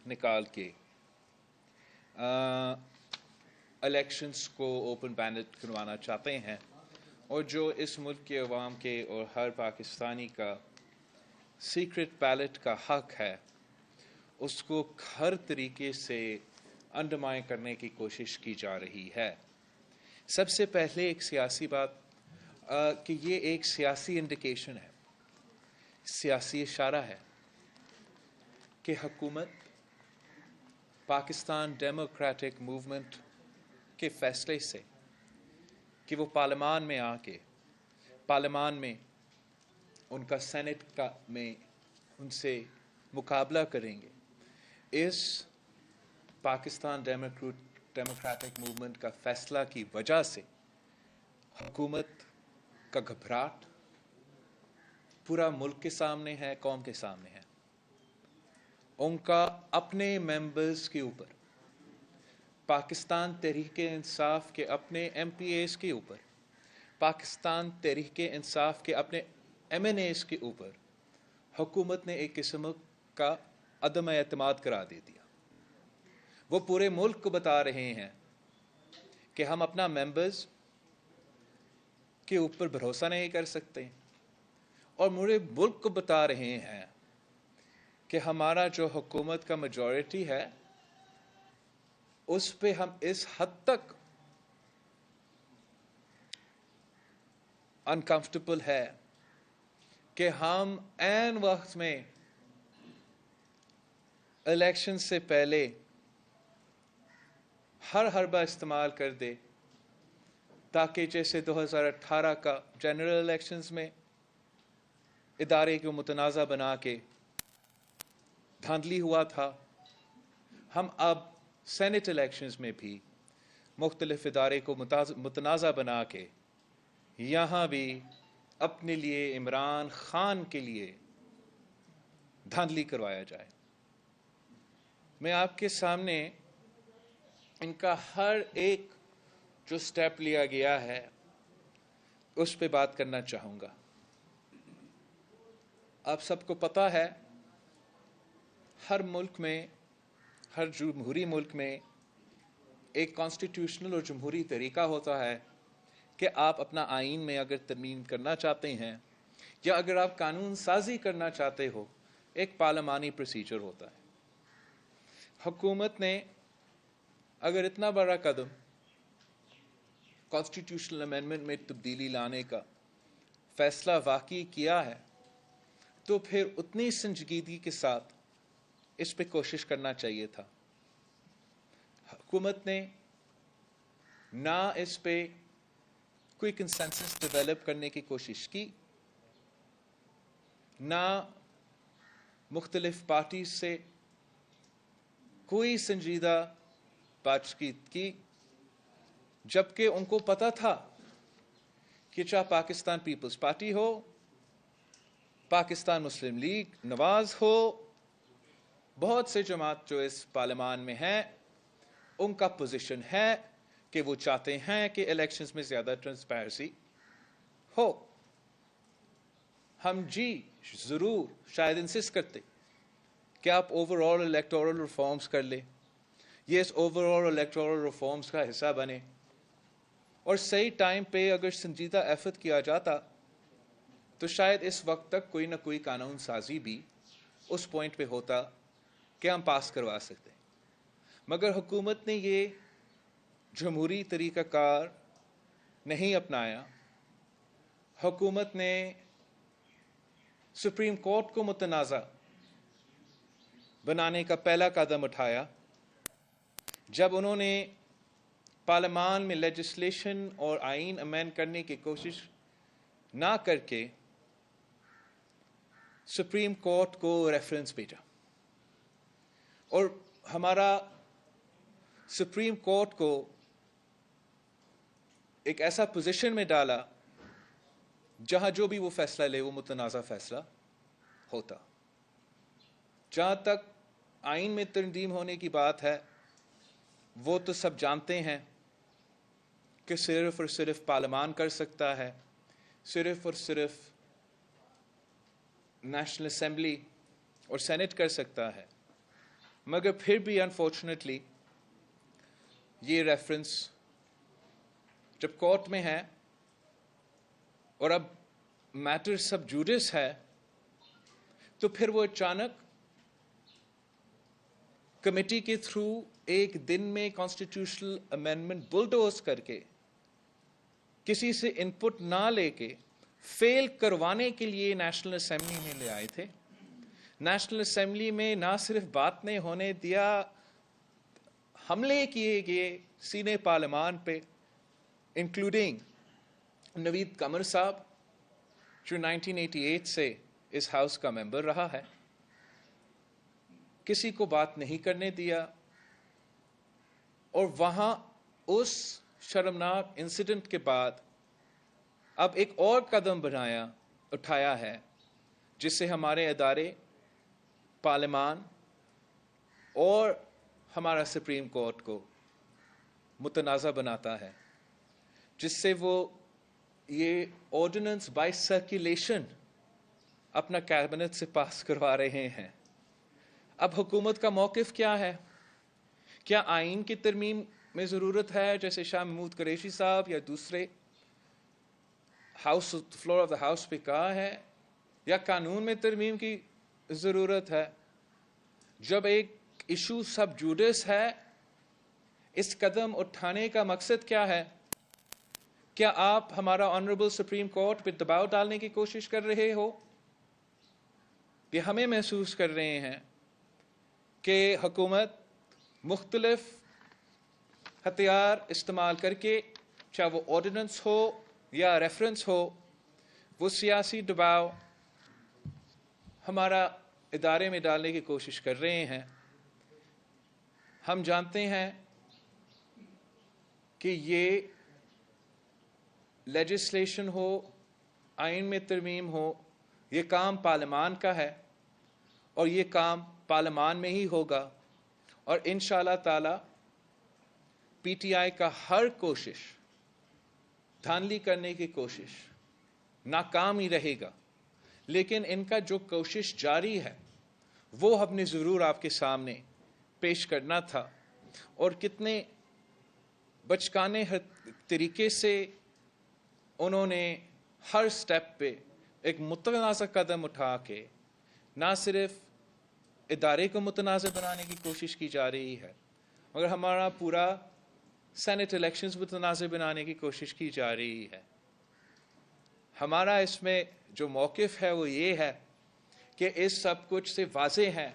نکال کے الیکشنز کو اوپن بیلٹ کروانا چاہتے ہیں، اور جو اس ملک کے عوام کے اور ہر پاکستانی کا سیکرٹ بیلٹ کا حق ہے، اس کو ہر طریقے سے انڈرمائن کرنے کی کوشش کی جا رہی ہے۔ سب سے پہلے ایک سیاسی بات کہ یہ ایک سیاسی انڈیکیشن ہے، سیاسی اشارہ ہے کہ حکومت پاکستان ڈیموکریٹک موومنٹ کے فیصلے سے کہ وہ پارلیمان میں آ کے پارلیمان میں ان کا سینٹ میں ان سے مقابلہ کریں گے، اس پاکستان ڈیموکریٹک موومنٹ کا فیصلہ کی وجہ سے حکومت کا گھبراہٹ پورا ملک کے سامنے ہے، قوم کے سامنے ہے۔ ان کا اپنے ممبرز کے اوپر، پاکستان تحریک انصاف کے اپنے ایم پی ایز کے اوپر، پاکستان تحریک انصاف کے اپنے ایم این ایز کے اوپر حکومت نے ایک قسم کا عدم اعتماد کرا دے دیا۔ وہ پورے ملک کو بتا رہے ہیں کہ ہم اپنا ممبرز کے اوپر بھروسہ نہیں کر سکتے، اور پورے ملک کو بتا رہے ہیں کہ ہمارا جو حکومت کا میجورٹی ہے اس پہ ہم اس حد تک انکمفرٹیبل ہے کہ ہم عین وقت میں الیکشن سے پہلے ہر حربہ استعمال کر دے تاکہ جیسے 2018 کا جنرل الیکشنز میں ادارے کو متنازع بنا کے دھاندلی ہوا تھا، ہم اب سینٹ الیکشنز میں بھی مختلف ادارے کو متنازع بنا کے یہاں بھی اپنے لیے عمران خان کے لیے دھاندلی کروایا جائے۔ میں آپ کے سامنے ان کا ہر ایک جو سٹیپ لیا گیا ہے اس پہ بات کرنا چاہوں گا۔ آپ سب کو پتہ ہے ہر ملک میں، ہر جمہوری ملک میں ایک کانسٹیٹیوشنل اور جمہوری طریقہ ہوتا ہے کہ آپ اپنا آئین میں اگر ترمیم کرنا چاہتے ہیں یا اگر آپ قانون سازی کرنا چاہتے ہو، ایک پارلیمانی پروسیجر ہوتا ہے۔ حکومت نے اگر اتنا بڑا قدم کانسٹیٹیوشنل امینڈمنٹ میں تبدیلی لانے کا فیصلہ واقعی کیا ہے تو پھر اتنی سنجیدگی کے ساتھ اس پہ کوشش کرنا چاہیے تھا۔ حکومت نے نہ اس پہ کوئی کنسنسس ڈیولپ کرنے کی کوشش کی، نہ مختلف پارٹیز سے کوئی سنجیدہ بات چیت کی، جبکہ ان کو پتہ تھا کہ چاہے پاکستان پیپلز پارٹی ہو، پاکستان مسلم لیگ نواز ہو، بہت سے جماعت جو اس پارلیمان میں ہیں، ان کا پوزیشن ہے کہ وہ چاہتے ہیں کہ الیکشنز میں زیادہ ٹرانسپیرنسی ہو۔ ہم ضرور شاید انسسٹ کرتے کہ آپ اوور آل الیکٹورل ریفارمز کر لیں، یہ اس اوور آل الیکٹورل ریفارمز کا حصہ بنے، اور صحیح ٹائم پہ اگر سنجیدہ ایفرٹ کیا جاتا تو شاید اس وقت تک کوئی نہ کوئی قانون سازی بھی اس پوائنٹ پہ ہوتا کہ ہم پاس کروا سکتے۔ مگر حکومت نے یہ جمہوری طریقہ کار نہیں اپنایا۔ حکومت نے سپریم کورٹ کو متنازع بنانے کا پہلا قدم اٹھایا جب انہوں نے پارلیمان میں لیجسلیشن اور آئین امینڈ کرنے کی کوشش نہ کر کے سپریم کورٹ کو ریفرنس بھیجا، اور ہمارا سپریم کورٹ کو ایک ایسا پوزیشن میں ڈالا جہاں جو بھی وہ فیصلہ لے وہ متنازع فیصلہ ہوتا۔ جہاں تک آئین میں ترمیم ہونے کی بات ہے، وہ تو سب جانتے ہیں کہ صرف اور صرف پارلیمان کر سکتا ہے، صرف اور صرف نیشنل اسمبلی اور سینٹ کر سکتا ہے۔ مگر پھر بھی انفارچونیٹلی یہ ریفرنس جب کورٹ میں ہے اور اب میٹر سب جوڈس ہے تو پھر وہ اچانک کمیٹی کے تھرو ایک دن میں کانسٹیٹیوشنل امینڈمنٹ بلڈوز کر کے کسی سے ان پٹ نہ لے کے فیل کروانے کے لیے نیشنل اسمبلی میں لے آئے تھے. نیشنل اسمبلی میں نہ صرف بات نہیں ہونے دیا, حملے کیے گئے سینے پارلیمان پہ, انکلوڈنگ نوید قمر صاحب جو 1988 سے اس ہاؤس کا ممبر رہا ہے. کسی کو بات نہیں کرنے دیا, اور وہاں اس شرمناک انسیڈنٹ کے بعد اب ایک اور قدم اٹھایا ہے جس سے ہمارے ادارے, پارلیمان اور ہمارا سپریم کورٹ کو متنازع بناتا ہے, جس سے وہ یہ آرڈیننس بائی سرکولیشن اپنا کیبنٹ سے پاس کروا رہے ہیں. اب حکومت کا موقف کیا ہے؟ کیا آئین کی ترمیم میں ضرورت ہے جیسے شاہ محمود قریشی صاحب یا دوسرے house floor of the house پہ کہا ہے, یا قانون میں ترمیم کی ضرورت ہے؟ جب ایک ایشو سب جوڈس ہے, اس قدم اٹھانے کا مقصد کیا ہے؟ کیا آپ ہمارا آنریبل سپریم کورٹ پہ دباؤ ڈالنے کی کوشش کر رہے ہو؟ کہ ہمیں محسوس کر رہے ہیں کہ حکومت مختلف ہتھیار استعمال کر کے, چاہے وہ آرڈیننس ہو یا ریفرنس ہو, وہ سیاسی دباؤ ہمارا ادارے میں ڈالنے کی کوشش کر رہے ہیں. ہم جانتے ہیں کہ یہ لیجسلیشن ہو, آئین میں ترمیم ہو, یہ کام پارلیمان کا ہے, اور یہ کام پارلیمان میں ہی ہوگا, اور انشاءاللہ تعالی پی ٹی آئی کا ہر کوشش, دھاندلی کرنے کی کوشش ناکام ہی رہے گا. لیکن ان کا جو کوشش جاری ہے وہ ہم نے ضرور آپ کے سامنے پیش کرنا تھا, اور کتنے بچکانے طریقے سے انہوں نے ہر سٹیپ پہ ایک متنازع قدم اٹھا کے نہ صرف ادارے کو متنازع بنانے کی کوشش کی جا رہی ہے, مگر ہمارا پورا سینٹ الیکشنز متنازع بنانے کی کوشش کی جا رہی ہے. ہمارا اس میں جو موقف ہے وہ یہ ہے کہ اس سب کچھ سے واضح ہے,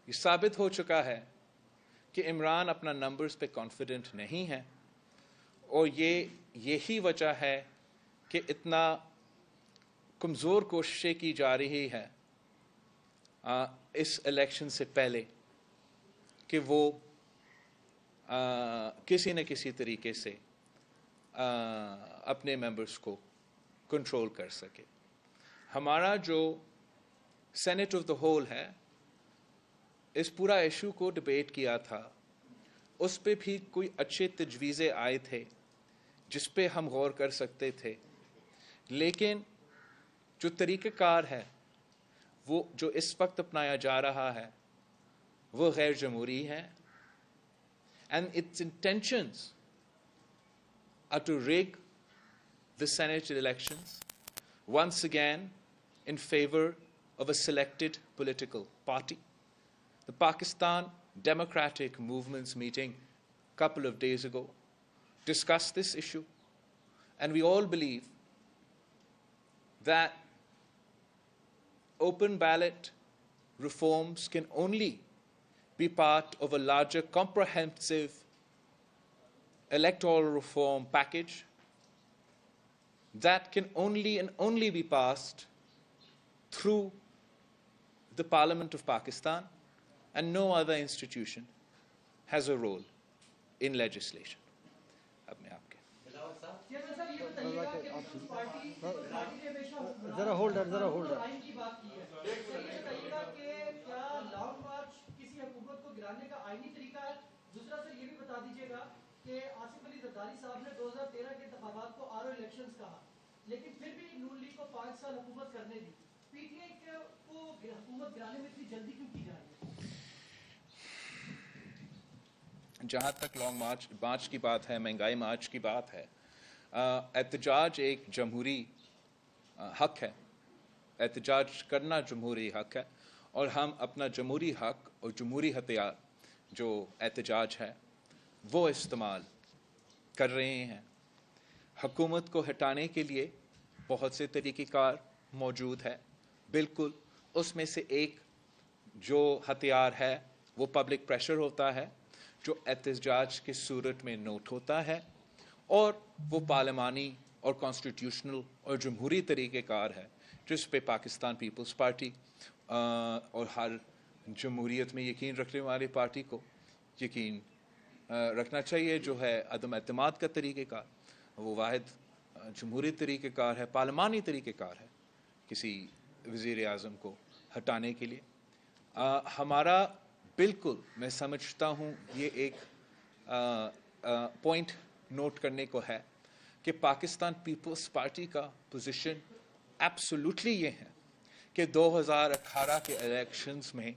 یہ ثابت ہو چکا ہے کہ عمران اپنا نمبرز پہ کانفیڈنٹ نہیں ہے, اور یہی وجہ ہے کہ اتنا کمزور کوششیں کی جا رہی ہے اس الیکشن سے پہلے کہ وہ کسی نہ کسی طریقے سے اپنے ممبرز کو کنٹرول کر سکے. ہمارا جو سینٹ آف دا ہول ہے, اس پورا ایشو کو ڈبیٹ کیا تھا, اس پہ بھی کوئی اچھے تجویزیں آئے تھے جس پہ ہم غور کر سکتے تھے, لیکن جو طریقہ کار ہے وہ جو اس وقت اپنایا جا رہا ہے وہ غیر جمہوری ہے, and its intentions are to rig the Senate elections once again in favor of a selected political party. The Pakistan Democratic Movement's meeting a couple of days ago discussed this issue, and we all believe that open ballot reforms can only be part of a larger comprehensive electoral reform package that can only be passed through the Parliament of Pakistan, and no other institution has a role in legislation. اپنے آپ کے ذرا holder کسی حکومت کو گرانے کا آئینی طریقہ ہے. دوسرا سر یہ بھی بتا دیجیے گا کہ آصف علی زرداری صاحب نے 2013 کے انتخابات کو آر او الیکشنز کہا, لیکن پھر بھی نون لیگ کو 5 سال حکومت کرنے دی. پی ٹی آئی کو حکومت گرانے میں اتنی جلدی کیوں کی جا رہی ہے؟ جہاں تک لانگ مارچ کی بات ہے, مہنگائی مارچ کی بات ہے, احتجاج ایک جمہوری حق ہے, احتجاج کرنا جمہوری حق ہے, اور ہم اپنا جمہوری حق اور جمہوری ہتھیار جو احتجاج ہے وہ استعمال کر رہے ہیں. حکومت کو ہٹانے کے لیے بہت سے طریقہ کار موجود ہے, بالکل اس میں سے ایک جو ہتھیار ہے وہ پبلک پریشر ہوتا ہے, جو احتجاج کی صورت میں نوٹ ہوتا ہے, اور وہ پارلیمانی اور کانسٹیٹیوشنل اور جمہوری طریقہ کار ہے جس پہ پاکستان پیپلز پارٹی اور ہر جمہوریت میں یقین رکھنے والی پارٹی کو یقین رکھنا چاہیے, جو ہے عدم اعتماد کا طریقہ کار. وہ واحد جمہوری طریقہ کار ہے, پارلیمانی طریقہ کار ہے کسی وزیر اعظم کو ہٹانے کے لیے. ہمارا بالکل, میں سمجھتا ہوں یہ ایک پوائنٹ نوٹ کرنے کو ہے کہ پاکستان پیپلز پارٹی کا پوزیشن ایبسولوٹلی یہ ہے کہ 2018 کے الیکشنز میں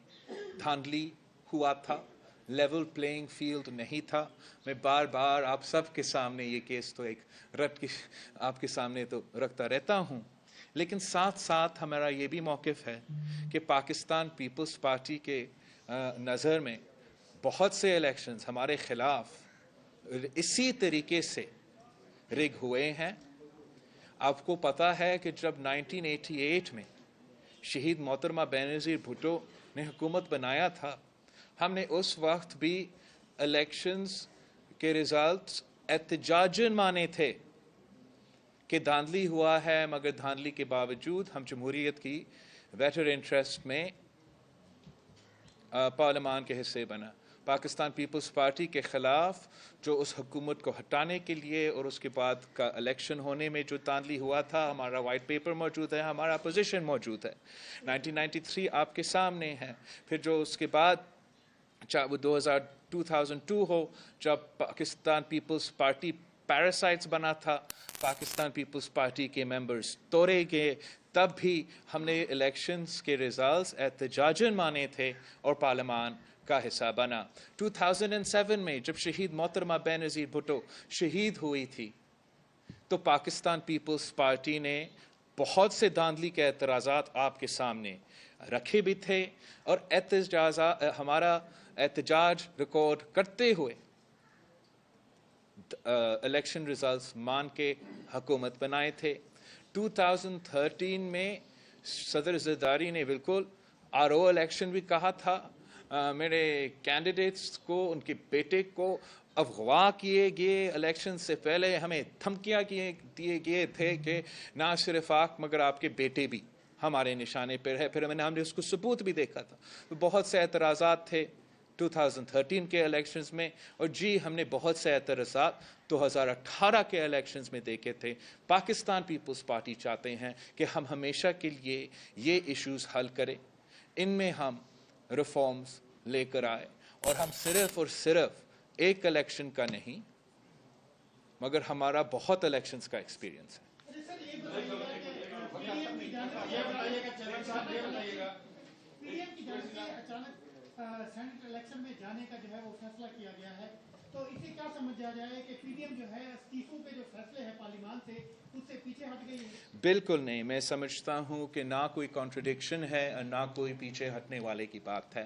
دھاندلی ہوا تھا, لیول پلینگ فیلڈ نہیں تھا. میں بار بار آپ سب کے سامنے یہ کیس تو ایک آپ کے سامنے تو رکھتا رہتا ہوں, لیکن ساتھ ساتھ ہمارا یہ بھی موقف ہے کہ پاکستان پیپلز پارٹی کے نظر میں بہت سے الیکشنز ہمارے خلاف اسی طریقے سے رگ ہوئے ہیں. آپ کو پتا ہے کہ جب 1988 میں شہید محترمہ بینظیر بھٹو نے حکومت بنایا تھا, ہم نے اس وقت بھی الیکشنز کے ریزلٹس احتجاجاً مانے تھے کہ دھاندلی ہوا ہے, مگر دھاندلی کے باوجود ہم جمہوریت کی بیٹر انٹرسٹ میں پارلیمان کے حصے بنا. پاکستان پیپلز پارٹی کے خلاف جو اس حکومت کو ہٹانے کے لیے اور اس کے بعد کا الیکشن ہونے میں جو دھاندلی ہوا تھا, ہمارا وائٹ پیپر موجود ہے, ہمارا اپوزیشن موجود ہے. 1993 آپ کے سامنے ہے. پھر جو اس کے بعد چاہے وہ 2002 ہو جب پاکستان پیپلز پارٹی پیراسائٹس بنا تھا, پاکستان پیپلز پارٹی کے ممبرز توڑے گئے, تب بھی ہم نے الیکشنز کے ریزلٹس احتجاجاً مانے تھے اور پارلیمان کا حصہ بنا. 2007 میں جب شہید محترمہ بینظیر بھٹو شہید ہوئی تھی تو پاکستان پیپلز پارٹی نے بہت سے دھاندلی کے اعتراضات آپ کے سامنے رکھے بھی تھے, اور ہمارا احتجاج ریکارڈ کرتے ہوئے الیکشن ریزلٹس مان کے حکومت بنائے تھے. 2013 میں صدر زرداری نے بالکل RO الیکشن بھی کہا تھا. میرے کینڈیڈیٹس کو, ان کے بیٹے کو اغوا کیے گئے, الیکشن سے پہلے ہمیں دھمکیاں دیے گئے تھے کہ نہ صرف آپ مگر آپ کے بیٹے بھی ہمارے نشانے پر ہے. پھر ہم نے اس کو ثبوت بھی دیکھا تھا. بہت سے اعتراضات تھے 2013 کے الیکشنز میں, اور جی ہم نے بہت سے اعتراضات 2018 کے الیکشنز میں دیکھے تھے. پاکستان پیپلز پارٹی چاہتے ہیں کہ ہم ہمیشہ کے لیے یہ ایشوز حل کریں, ان میں ہم ریفارمز لے کر آئے, اور ہم صرف اور صرف ایک الیکشن کا نہیں مگر ہمارا بہت الیکشنز کا ایکسپیرینس ہے. سینٹ الیکشن میں جانے کا جو ہے وہ فیصلہ کیا گیا ہے, تو اسے کیا سمجھا جائے کہ پی ڈی ایم جو ہے استعفوں کے جو فیصلے ہیں پارلیمان سے اس سے پیچھے ہٹ گئی ہے؟ بالکل نہیں, میں سمجھتا ہوں کہ نہ کوئی کانٹرڈکشن ہے اور نہ کوئی پیچھے ہٹنے والے کی بات ہے.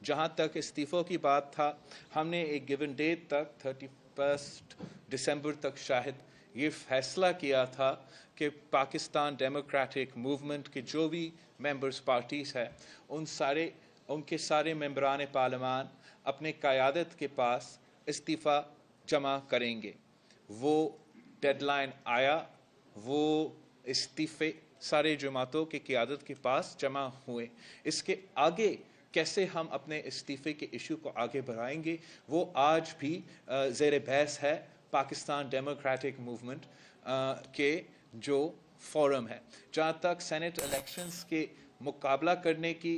جہاں تک استعفوں کی بات تھا, ہم نے ایک گیون ڈیٹ تک 31 دسمبر تک شاید یہ فیصلہ کیا تھا کہ پاکستان ڈیموکریٹک موومنٹ کے جو بھی ممبرز پارٹیز ہیں ان کے سارے ممبران پارلیمان اپنے قیادت کے پاس استعفیٰ جمع کریں گے. وہ ڈیڈ لائن آیا, وہ استعفے سارے جماعتوں کی قیادت کے پاس جمع ہوئے. اس کے آگے کیسے ہم اپنے استعفے کے ایشو کو آگے بڑھائیں گے وہ آج بھی زیر بحث ہے پاکستان ڈیموکریٹک موومنٹ کے جو فورم ہے. جہاں تک سینٹ الیکشنز کے مقابلہ کرنے کی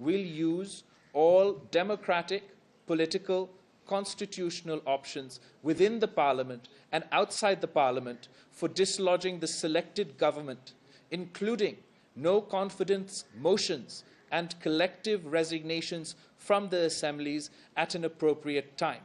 will use all democratic, political, constitutional options within the parliament and outside the parliament for dislodging the selected government, including no confidence motions and collective resignations from the assemblies at an appropriate time.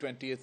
20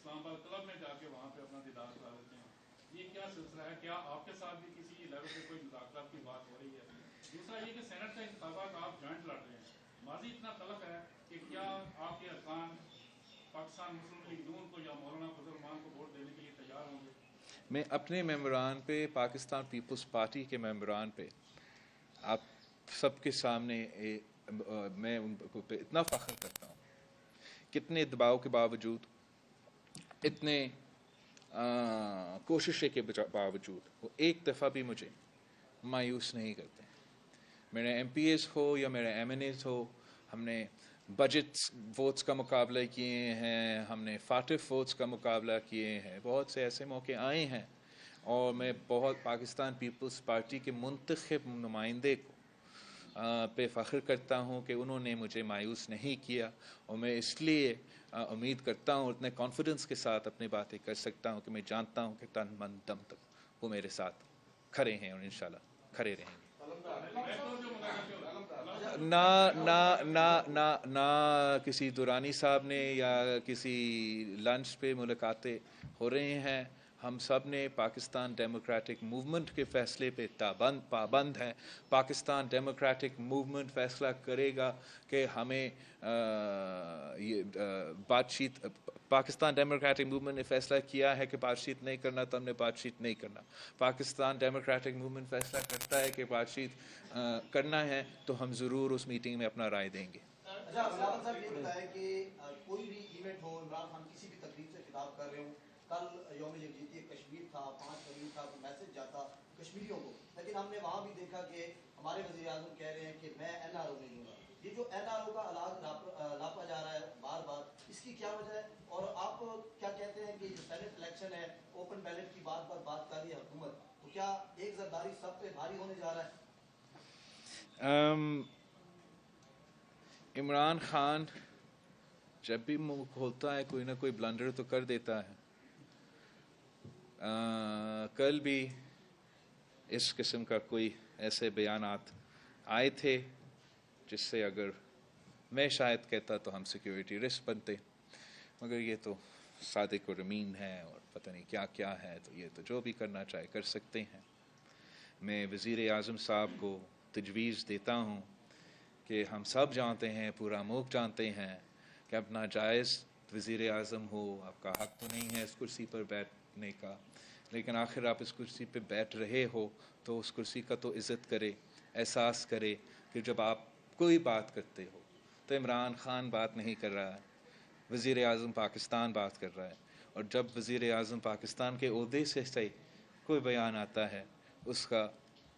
اسلام آباد club میں جا کے وہاں پہ اپنا دیدار کرا لیتے ہیں. یہ کیا سلسلہ ہے؟ کیا آپ کے ساتھ بھی کسی لیول پہ کوئی مذاکرات کی بات ہو رہی ہے؟ دوسرا یہ کہ سینٹ کا انتخابات آپ جوائنٹ لڑ رہے ہیں, ماضی اتنا تلخ ہے کہ کیا آپ کے ارکان پاکستان مسلم لیگ نون کو یا مولانا فضل الرحمان کو ووٹ دینے کے لیے تیار ہوں گے؟ میں اپنے ممبران پہ, پاکستان پیپلز پارٹی کے ممبران پہ آپ سب کے سامنے میں ان پہ اتنا فخر کرتا ہوں. کتنے دباؤ کے باوجود, اتنے کوششیں کے باوجود وہ ایک دفعہ بھی مجھے مایوس نہیں کرتے. میرے ایم پی ایز ہو یا میرے ایم این ایز ہو, ہم نے بجٹ ووٹس کا مقابلہ کیے ہیں, ہم نے فاٹف ووٹس کا مقابلہ کیے ہیں, بہت سے ایسے موقع آئے ہیں, اور میں بہت پاکستان پیپلز پارٹی کے منتخب نمائندے کو پہ فخر کرتا ہوں کہ انہوں نے مجھے مایوس نہیں کیا, اور میں اس لیے امید کرتا ہوں, اتنے کانفیڈنس کے ساتھ اپنی باتیں کر سکتا ہوں کہ میں جانتا ہوں کہ تن من دم تک وہ میرے ساتھ کھڑے ہیں اور انشاءاللہ کھڑے رہیں گے. نہ کسی دورانی صاحب نے یا کسی لنچ پہ ملاقاتیں ہو رہے ہیں. ہم سب نے پاکستان ڈیموکریٹک موومنٹ کے فیصلے پہ پابند ہیں. پاکستان ڈیموکریٹک موومنٹ فیصلہ کرے گا کہ ہمیں یہ بات چیت, پاکستان ڈیموکریٹک موومنٹ نے فیصلہ کیا ہے کہ بات چیت نہیں کرنا تو ہم نے بات چیت نہیں کرنا. پاکستان ڈیموکریٹک موومنٹ فیصلہ کرتا ہے کہ بات چیت کرنا ہے تو ہم ضرور اس میٹنگ میں اپنا رائے دیں گے. اچھا بلاول صاحب یہ بتائیں کہ کوئی بھی ایونٹ ہو, عمران خان کسی بھی تقریب سے خطاب کر رہے ہوں, کل یوم یکجہتی کشمیر تھا, 5 فروری تھا, تو میسج جاتا کشمیریوں کو, لیکن ہم نے وہاں بھی دیکھا کہ ہمارے وزیر اعظم کہہ رہے ہیں کہ میں این آر او نہیں ہوں گا. یہ جو این آر او کا علاج لاپا جا رہا ہے بار بار, اس کی کیا وجہ ہے؟ اور آپ کیا کہتے ہیں کہ جو سینٹ الیکشن ہے, اوپن بیلٹ کی بات پر بات کر رہی ہے حکومت, تو کیا ایک زرداری سب پہ بھاری ہونے جا رہا ہے؟ عمران خان جب بھی منہ کھولتا ہے کوئی نہ کوئی بلنڈر تو کر دیتا ہے. کل بھی اس قسم کا کوئی ایسے بیانات آئے تھے جس سے اگر میں شاید کہتا تو ہم سیکیورٹی رسک بنتے, مگر یہ تو صادق و رمین ہے اور پتہ نہیں کیا کیا ہے, تو یہ تو جو بھی کرنا چاہے کر سکتے ہیں. میں وزیر اعظم صاحب کو تجویز دیتا ہوں کہ ہم سب جانتے ہیں, پورا ملک جانتے ہیں کہ آپ ناجائز وزیر اعظم ہو, آپ کا حق تو نہیں ہے اس کرسی پر بیٹھنے کا, لیکن آخر آپ اس کرسی پہ بیٹھ رہے ہو تو اس کرسی کا تو عزت کرے, احساس کرے کہ جب آپ کوئی بات کرتے ہو تو عمران خان بات نہیں کر رہا ہے, وزیر اعظم پاکستان بات کر رہا ہے. اور جب وزیر اعظم پاکستان کے عہدے سے کوئی بیان آتا ہے, اس کا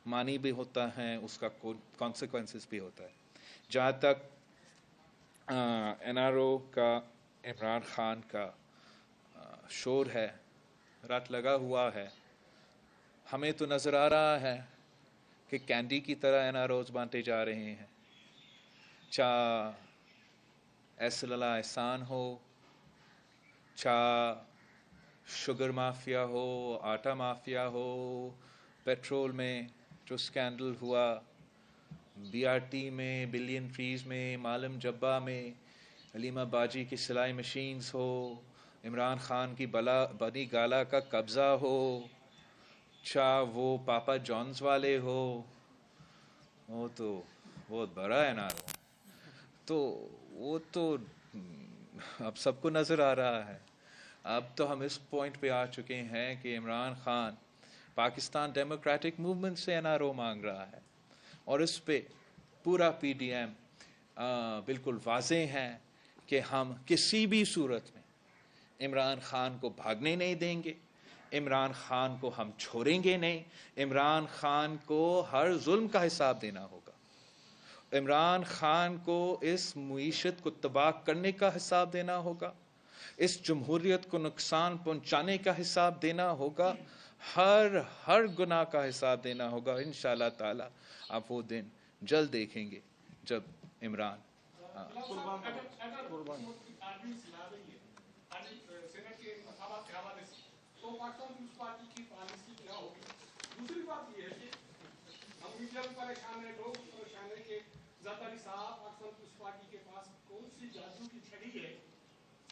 معنی بھی ہوتا ہے, اس کا کانسیکوینسز بھی ہوتا ہے. جہاں تک این آر او کا عمران خان کا شور ہے, رٹ لگا ہوا ہے, ہمیں تو نظر آ رہا ہے کہ کینڈی کی طرح این آر اوز بانٹے جا رہے ہیں. چاہ ایسل اللہ احسان ہو, چاہ شوگر مافیا ہو, آٹا مافیا ہو, پیٹرول میں جو سکینڈل ہوا, بی آر ٹی میں, بلین ٹریز میں, معلم جبہ میں, حلیمہ باجی کی سلائی مشینز ہو, عمران خان کی بنی گالا کا قبضہ ہو, چاہ وہ پاپا جونز والے ہو, وہ تو بہت بڑا ہے نا, تو وہ تو اب سب کو نظر آ رہا ہے. اب تو ہم اس پوائنٹ پہ آ چکے ہیں کہ عمران خان پاکستان ڈیموکریٹک موومنٹ سے این آر او مانگ رہا ہے, اور اس پہ پورا پی ڈی ایم بالکل واضح ہے کہ ہم کسی بھی صورت میں عمران خان کو بھاگنے نہیں دیں گے, عمران خان کو ہم چھوڑیں گے نہیں, عمران خان کو ہر ظلم کا حساب دینا ہوگا, عمران خان کو اس معیشت کو تباہ کرنے کا حساب دینا ہوگا, اس جمہوریت کو نقصان پہنچانے کا حساب دینا ہوگا, ہر گناہ کا حساب دینا ہوگا. انشاءاللہ تعالی آپ وہ دن جلد دیکھیں گے جب عمران دوسری بات یہ ہے کہ ہم میڈیا بھی پریشان ہیں, لوگ پریشان ہیں کہ زرداری صاحب پاکستان پیپلز پارٹی کے پاس کون سی جادو کی چھڑی ہے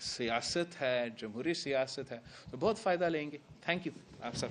سیاست ہے, جمہوری سیاست ہے, تو بہت فائدہ لیں گے. تھینک یو آپ سب.